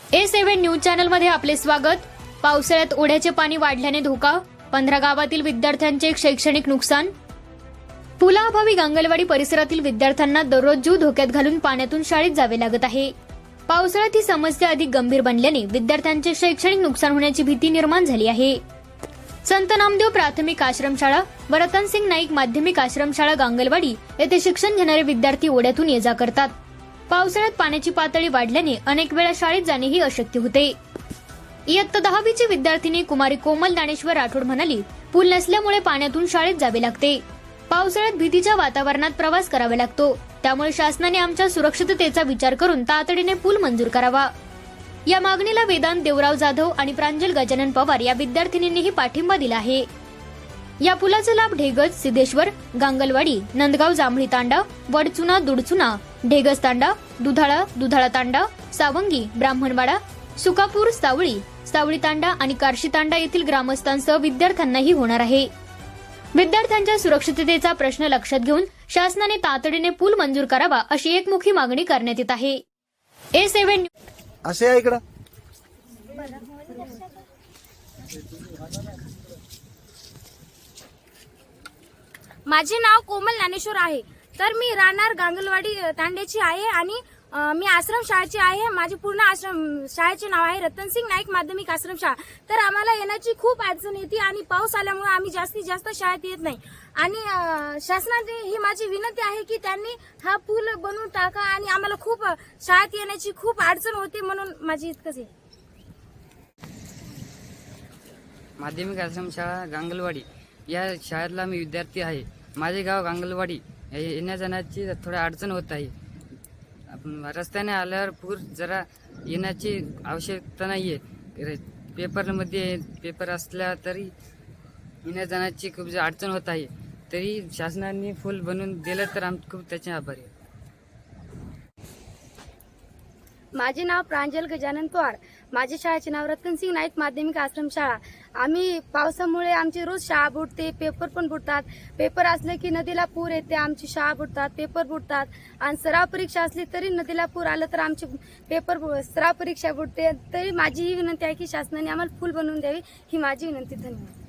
A7 news channel मध्ये आपले स्वागत। पावसाळ्यात ओढ्याचे पाणी वाढल्याने धोका, 15 गावातील विद्यार्थ्यांचे शैक्षणिक नुकसान। पुलाअभावी गांगलवाडी परिसरातील विद्यार्थ्यांना दररोज जीव धोक्यात घालून पाण्यातून शाळेत जावे लागत आहे। पावसाळ्यात ही समस्या अधिक गंभीर बनल्याने विद्यार्थ्यांचे शैक्षणिक नुकसान होण्याची भीती निर्माण झाली आहे। संत नामदेव प्राथमिक आश्रमशाळा व रतनसिंग नाईक माध्यमिक आश्रमशाळा गांगलवाडी येथे शिक्षण घेणारे विद्यार्थी ओढ्यातून ये जा करतात। पावसाळ्यात पाण्याची पातळी वाढल्याने अनेक वेळा शाळेत जाणेही अशक्य होते। इयत्ता 10वीची विद्यार्थिनी कुमारी कोमल दानेश्वर राठोड म्हणाली, पूल नसल्यामुळे पाण्यातून शाळेत जावे लागते। पावसाळ्यात भीतीच्या वातावरणात प्रवास करावा लागतो, त्यामुळे शासनाने आमच्या सुरक्षिततेचा विचार करून तातडीने पूल मंजूर करावा। या मागणीला वेदांत देवराव जाधव आणि प्रांजल गजानन पवार या विद्यार्थिनींनीही पाठिंबा दिला आहे। या पुलाचा लाभ ढेगज, सिद्धेश्वर, गांगलवाडी, नंदगाव, जांभळी तांडा, वडचुना, दुडचुना, ढेगज तांडा, दुधाळा तांडा, सावंगी, ब्राह्मणवाडा, सुकापूर, सावळी तांडा आणि कारशी तांडा येथील ग्रामस्थांसह विद्यार्थ्यांनाही होणार आहे। विद्यार्थ्यांच्या सुरक्षिततेचा प्रश्न लक्षात घेऊन शासनाने तातडीने पूल मंजूर करावा अशी एकमुखी मागणी करण्यात येत आहे। A7 असे आहे इकडं माझे नाव कोमल ज्ञानेश्वर आहे। तर मी राहणार गांगलवाडी तांड्याची आहे आणि मी आश्रम शाळेची आहे। माझे पूर्ण आश्रम शाळेचे नाव आहे रतनसिंग नाईक माध्यमिक आश्रमशाळा। तर आम्हाला येण्याची खूप अडचण येते आणि पाऊस आल्यामुळे आम्ही जास्तीत जास्त शाळेत येत नाही आणि शासनाने ही माझी विनंती आहे की त्यांनी हा पूल बनवून टाका आणि आम्हाला खूप शाळेत येण्याची खूप अडचण होते, म्हणून माझी इतकंच आहे। माध्यमिक आश्रमशाळा गांगलवाडी या शाळेतला मी विद्यार्थी आहे। माझे गाव गांगलवाडी, येण्या जाण्याची थोडी अडचण होत आहे। रस्त्याने आल्यावर पूर जरा येण्याची आवश्यकता नाहीये। पेपरमध्ये पेपर असल्या तरी येण्या जाण्याची खूप अडचण होत आहे। तरी शासनाने पूल बनवून दिलं तर आम्ही खूप त्याचे आभारी आहे। माझे नाव प्रांजल गजानन पवार। माझ्या शाळेचे नाव रतनसिंग नाईक माध्यमिक आश्रमशाळा। आम्ही पावसामुळे आमची रोज शाळा बुडते, पेपर पण बुडतात। पेपर असले की नदीला पूर येते, आमची शाळा बुडतात, पेपर बुडतात आणि सराव परीक्षा असली तरी नदीला पूर आलं तर आमचे पेपर सराव परीक्षा बुडते। तरी माझी ही विनंती आहे की शासनाने आम्हाला पूल बनवून द्यावी, ही माझी विनंती। धन्यवाद।